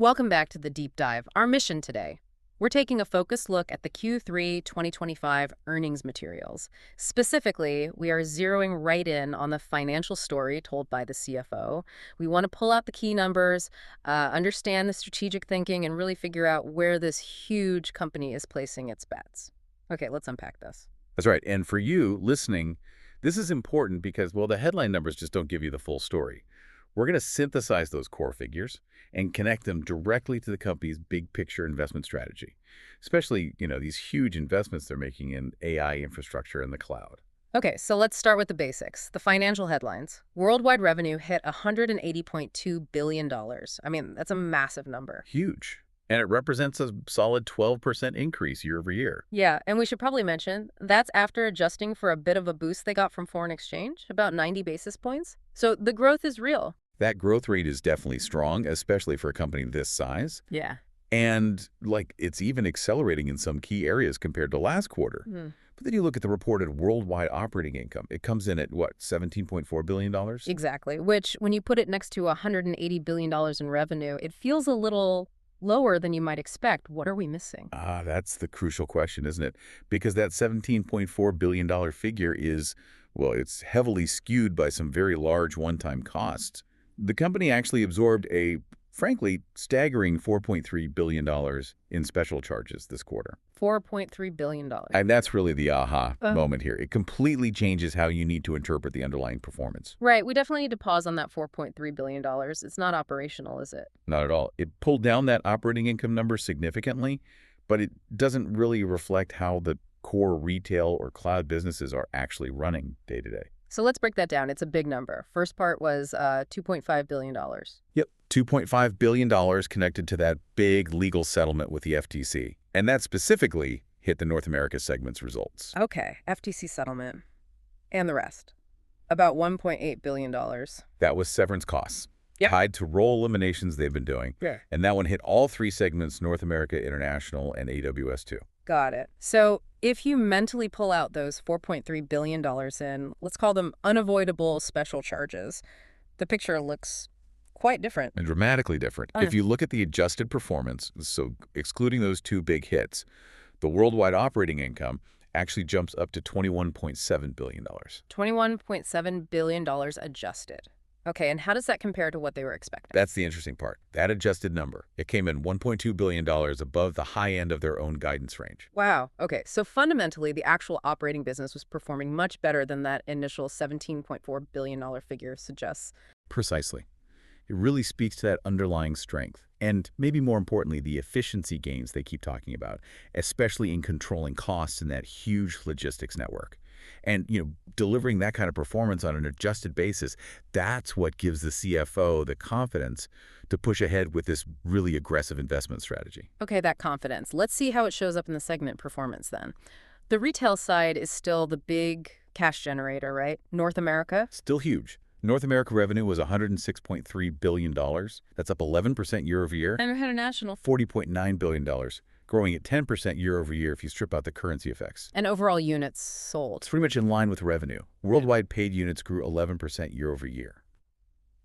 Welcome back to the deep dive. Our mission today. We're taking a focused look at the Q3 2025 earnings materials. Specifically, we are zeroing right in on the financial story told by the CFO. We want to pull out the key numbers, understand the strategic thinking, and really figure out where this huge company is placing its bets. Okay, let's unpack this. That's right. And for you listening, this is important because, well, the headline numbers just don't give you the full story. We're going to synthesize those core figures and connect them directly to the company's big picture investment strategy, especially, these huge investments they're making in AI infrastructure and the cloud. Okay, so let's start with the basics. The financial headlines. Worldwide revenue hit $180.2 billion. I mean, that's a massive number. Huge. And it represents a solid 12% increase year over year. Yeah, and we should probably mention that's after adjusting for a bit of a boost they got from foreign exchange, about 90 basis points. So the growth is real. That growth rate is definitely strong, especially for a company this size. Yeah. And, it's even accelerating in some key areas compared to last quarter. But then you look at the reported worldwide operating income. It comes in at, what, $17.4 billion? Exactly, which, when you put it next to $180 billion in revenue, it feels a little lower than you might expect. What are we missing? That's the crucial question, isn't it? Because that $17.4 billion figure is, well, it's heavily skewed by some very large one-time costs. The company actually absorbed a, frankly, staggering $4.3 billion in special charges this quarter. $4.3 billion. And that's really the aha moment here. It completely changes how you need to interpret the underlying performance. Right. We definitely need to pause on that $4.3 billion. It's not operational, is it? Not at all. It pulled down that operating income number significantly, but it doesn't really reflect how the core retail or cloud businesses are actually running day to day. So let's break that down. It's a big number. First part was $2.5 billion. Yep, $2.5 billion connected to that big legal settlement with the FTC. And that specifically hit the North America segment's results. Okay, FTC settlement. And the rest. About $1.8 billion. That was severance costs tied to role eliminations they've been doing. Yeah. And that one hit all three segments, North America, International, and AWS too. Got it. So if you mentally pull out those $4.3 billion in, let's call them unavoidable special charges, the picture looks quite different. And dramatically different. If you look at the adjusted performance, so excluding those two big hits, the worldwide operating income actually jumps up to $21.7 billion. $21.7 billion adjusted. Okay, and how does that compare to what they were expecting? That's the interesting part. That adjusted number, it came in $1.2 billion above the high end of their own guidance range. Wow. Okay, so fundamentally, the actual operating business was performing much better than that initial $17.4 billion figure suggests. Precisely. It really speaks to that underlying strength. And maybe more importantly, the efficiency gains they keep talking about, especially in controlling costs in that huge logistics network. And, delivering that kind of performance on an adjusted basis, that's what gives the CFO the confidence to push ahead with this really aggressive investment strategy. Okay, that confidence. Let's see how it shows up in the segment performance then. The retail side is still the big cash generator, right? North America? Still huge. North America revenue was $106.3 billion. That's up 11% year over year. And international? $40.9 billion. Growing at 10% year over year if you strip out the currency effects. And overall units sold. It's pretty much in line with revenue. Worldwide paid units grew 11% year over year.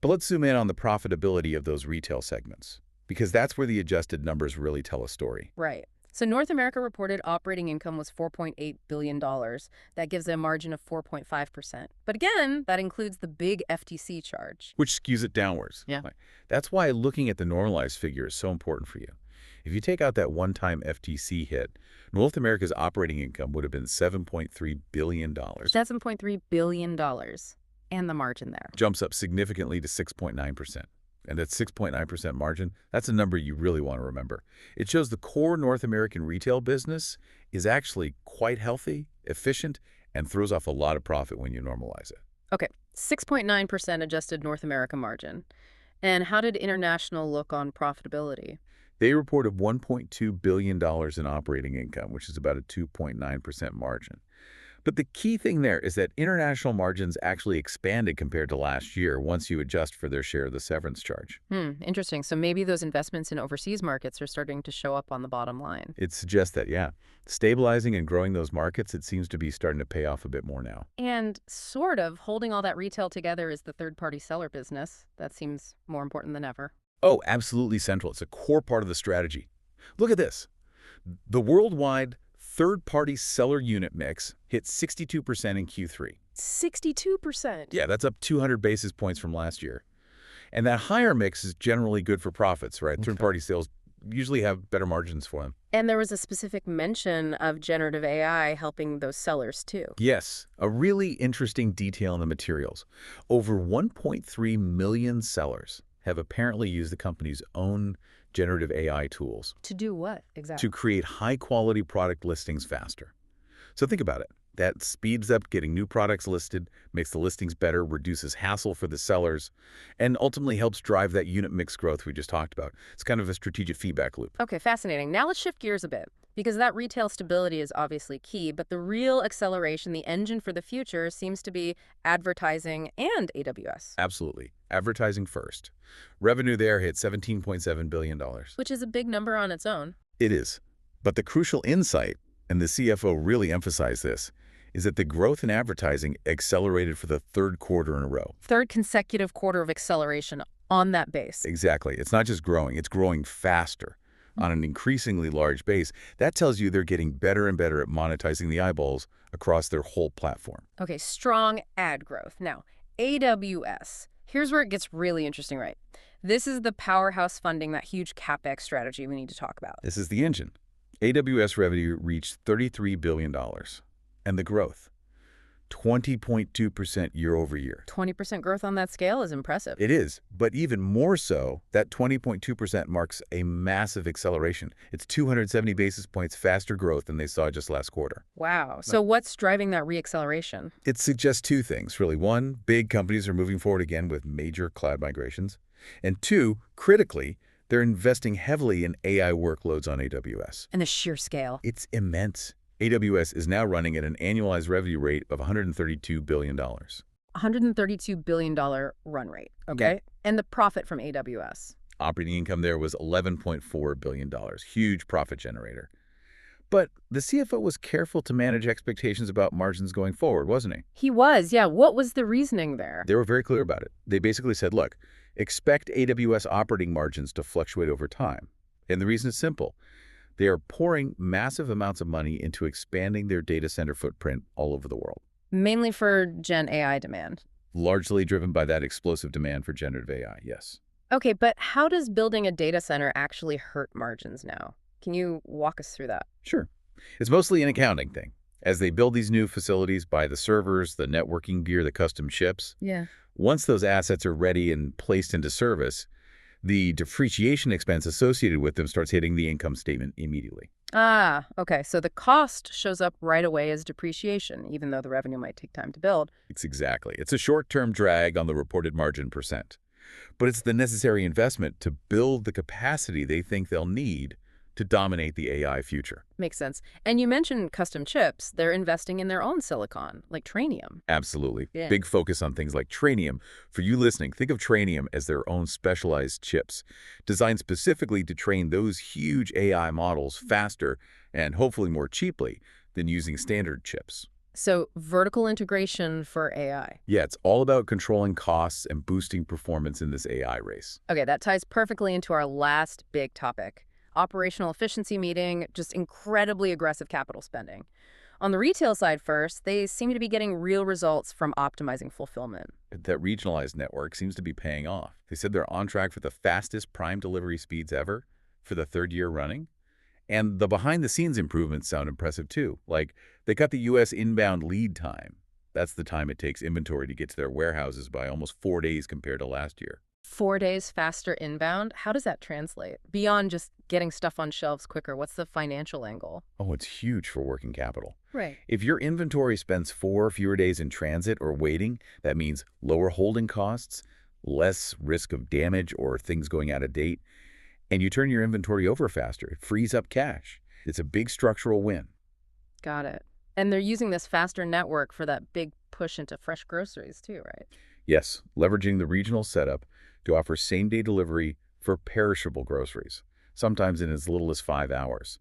But let's zoom in on the profitability of those retail segments, because that's where the adjusted numbers really tell a story. Right. So North America reported operating income was $4.8 billion. That gives a margin of 4.5%. But again, that includes the big FTC charge. Which skews it downwards. Yeah. That's why looking at the normalized figure is so important for you. If you take out that one-time FTC hit, North America's operating income would have been $7.3 billion. $7.3 billion. And the margin there jumps up significantly to 6.9%. And that 6.9% margin, that's a number you really want to remember. It shows the core North American retail business is actually quite healthy, efficient, and throws off a lot of profit when you normalize it. Okay, 6.9% adjusted North America margin. And how did international look on profitability? They reported $1.2 billion in operating income, which is about a 2.9% margin. But the key thing there is that international margins actually expanded compared to last year once you adjust for their share of the severance charge. Interesting. So maybe those investments in overseas markets are starting to show up on the bottom line. It suggests that, yeah. Stabilizing and growing those markets, it seems to be starting to pay off a bit more now. And sort of holding all that retail together is the third-party seller business. That seems more important than ever. Oh, absolutely central. It's a core part of the strategy. Look at this. The worldwide third-party seller unit mix hit 62% in Q3. 62%. Yeah, that's up 200 basis points from last year. And that higher mix is generally good for profits, right? Okay. Third-party sales usually have better margins for them. And there was a specific mention of generative AI helping those sellers too. Yes, a really interesting detail in the materials. Over 1.3 million sellers have apparently used the company's own generative AI tools To do what exactly? to create high-quality product listings faster. So think about it. That speeds up getting new products listed, makes the listings better, reduces hassle for the sellers, and ultimately helps drive that unit mix growth we just talked about. It's kind of a strategic feedback loop. Okay, fascinating. Now let's shift gears a bit, because that retail stability is obviously key, but the real acceleration, the engine for the future, seems to be advertising and AWS. Absolutely. Advertising first. Revenue there hit $17.7 billion. Which is a big number on its own. It is. But the crucial insight, and the CFO really emphasized this, is that the growth in advertising accelerated for the third quarter in a row. Third consecutive quarter of acceleration on that base. Exactly. It's not just growing, it's growing faster on an increasingly large base. That tells you they're getting better and better at monetizing the eyeballs across their whole platform. Okay, strong ad growth. Now, AWS. Here's where it gets really interesting, right? This is the powerhouse funding, that huge CapEx strategy we need to talk about. This is the engine. AWS revenue reached $33 billion. And the growth, 20.2% year over year. 20% growth on that scale is impressive. It is, but even more so, that 20.2% marks a massive acceleration. It's 270 basis points faster growth than they saw just last quarter. Wow. So what's driving that reacceleration? It suggests two things, really. One, big companies are moving forward again with major cloud migrations. And two, critically, they're investing heavily in AI workloads on AWS. And the sheer scale. It's immense. AWS is now running at an annualized revenue rate of $132 billion. $132 billion run rate, okay? Yeah. And the profit from AWS? Operating income there was $11.4 billion. Huge profit generator. But the CFO was careful to manage expectations about margins going forward, wasn't he? He was, yeah. What was the reasoning there? They were very clear about it. They basically said, look, expect AWS operating margins to fluctuate over time. And the reason is simple. They are pouring massive amounts of money into expanding their data center footprint all over the world. Mainly for Gen AI demand. Largely driven by that explosive demand for generative AI, yes. Okay, but how does building a data center actually hurt margins now? Can you walk us through that? Sure. It's mostly an accounting thing. As they build these new facilities, buy the servers, the networking gear, the custom chips, Yeah. once those assets are ready and placed into service, the depreciation expense associated with them starts hitting the income statement immediately. Ah, okay. So the cost shows up right away as depreciation, even though the revenue might take time to build. It's a short-term drag on the reported margin percent. But it's the necessary investment to build the capacity they think they'll need to dominate the AI future. Makes sense. And you mentioned custom chips. They're investing in their own silicon, like Trainium. Absolutely. Yeah. Big focus on things like Trainium. For you listening, think of Trainium as their own specialized chips, designed specifically to train those huge AI models faster and hopefully more cheaply than using standard chips. So vertical integration for AI. Yeah, it's all about controlling costs and boosting performance in this AI race. Okay, that ties perfectly into our last big topic. Operational efficiency meeting, just incredibly aggressive capital spending. On the retail side first, they seem to be getting real results from optimizing fulfillment. That regionalized network seems to be paying off. They said they're on track for the fastest prime delivery speeds ever for the third year running. And the behind-the-scenes improvements sound impressive too. Like, they cut the U.S. inbound lead time. That's the time it takes inventory to get to their warehouses by almost 4 days compared to last year. 4 days faster inbound? How does that translate? Beyond just getting stuff on shelves quicker, what's the financial angle? Oh, it's huge for working capital. Right. If your inventory spends 4 fewer days in transit or waiting, that means lower holding costs, less risk of damage or things going out of date, and you turn your inventory over faster. It frees up cash. It's a big structural win. Got it. And they're using this faster network for that big push into fresh groceries too, right? Yes, leveraging the regional setup to offer same-day delivery for perishable groceries, sometimes in as little as 5 hours.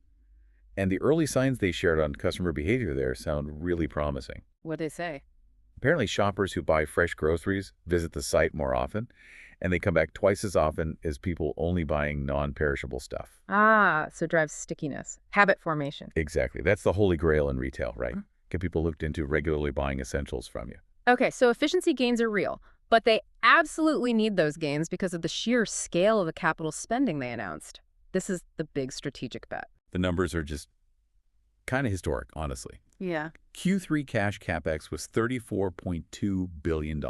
And the early signs they shared on customer behavior there sound really promising. What'd they say? Apparently, shoppers who buy fresh groceries visit the site more often, and they come back twice as often as people only buying non-perishable stuff. Ah, so drives stickiness, habit formation. Exactly. That's the holy grail in retail, right? Get people looked into regularly buying essentials from you. Okay, so efficiency gains are real, but they absolutely need those gains because of the sheer scale of the capital spending they announced. This is the big strategic bet. The numbers are just kind of historic, honestly. Yeah. Q3 cash CapEx was $34.2 billion.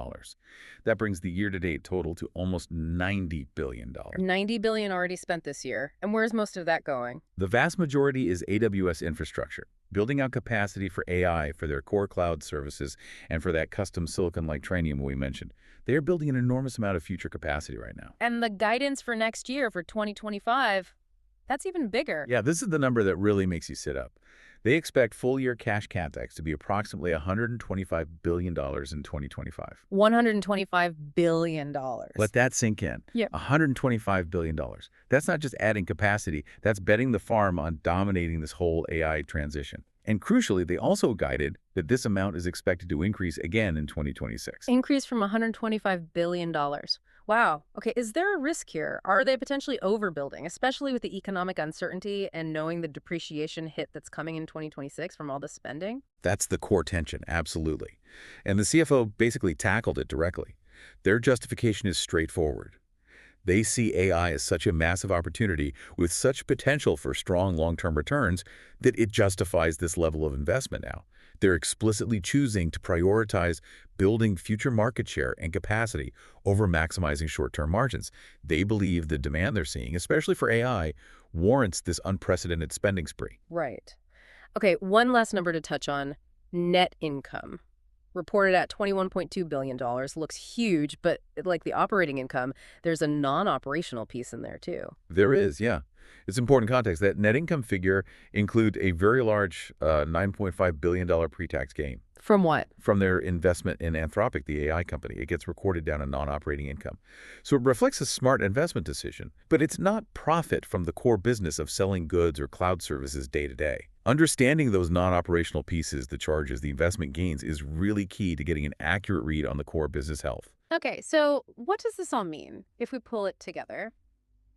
That brings the year-to-date total to almost $90 billion. $90 billion already spent this year. And where's most of that going? The vast majority is AWS infrastructure, building out capacity for AI for their core cloud services and for that custom silicon like Trainium we mentioned. They are building an enormous amount of future capacity right now. And the guidance for next year, for 2025, that's even bigger. Yeah, this is the number that really makes you sit up. They expect full-year cash CapEx to be approximately $125 billion in 2025. $125 billion. Let that sink in. Yeah. $125 billion. That's not just adding capacity. That's betting the farm on dominating this whole AI transition. And crucially, they also guided that this amount is expected to increase again in 2026. Increase from $125 billion. Wow. Okay, is there a risk here? Are they potentially overbuilding, especially with the economic uncertainty and knowing the depreciation hit that's coming in 2026 from all the spending? That's the core tension, absolutely. And the CFO basically tackled it directly. Their justification is straightforward. They see AI as such a massive opportunity with such potential for strong long-term returns that it justifies this level of investment now. They're explicitly choosing to prioritize building future market share and capacity over maximizing short-term margins. They believe the demand they're seeing, especially for AI, warrants this unprecedented spending spree. Right. Okay, one last number to touch on, net income. Reported at $21.2 billion, looks huge, but like the operating income, there's a non-operational piece in there too. There is, yeah. It's important context. That net income figure includes a very large $9.5 billion pre-tax gain. From what? From their investment in Anthropic, the AI company. It gets recorded down in non-operating income. So it reflects a smart investment decision, but it's not profit from the core business of selling goods or cloud services day to day. Understanding those non-operational pieces, the charges, the investment gains, is really key to getting an accurate read on the core business health. Okay, so what does this all mean if we pull it together?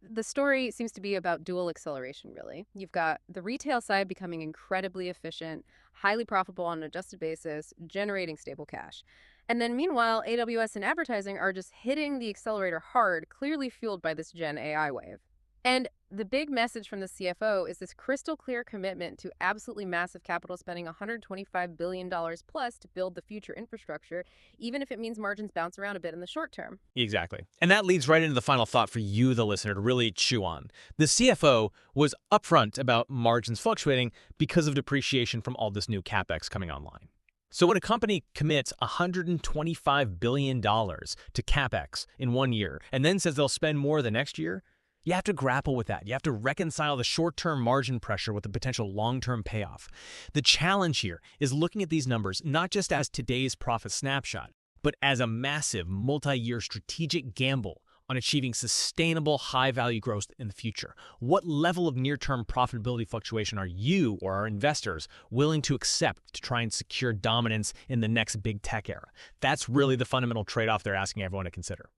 The story seems to be about dual acceleration, really. You've got the retail side becoming incredibly efficient, highly profitable on an adjusted basis, generating stable cash. And then meanwhile, AWS and advertising are just hitting the accelerator hard, clearly fueled by this Gen AI wave. And the big message from the CFO is this crystal clear commitment to absolutely massive capital spending, $125 billion plus to build the future infrastructure, even if it means margins bounce around a bit in the short term. Exactly. And that leads right into the final thought for you, the listener, to really chew on. The CFO was upfront about margins fluctuating because of depreciation from all this new CapEx coming online. So when a company commits $125 billion to CapEx in 1 year and then says they'll spend more the next year, you have to grapple with that. You have to reconcile the short-term margin pressure with the potential long-term payoff. The challenge here is looking at these numbers not just as today's profit snapshot, but as a massive multi-year strategic gamble on achieving sustainable high-value growth in the future. What level of near-term profitability fluctuation are you or our investors willing to accept to try and secure dominance in the next big tech era? That's really the fundamental trade-off they're asking everyone to consider.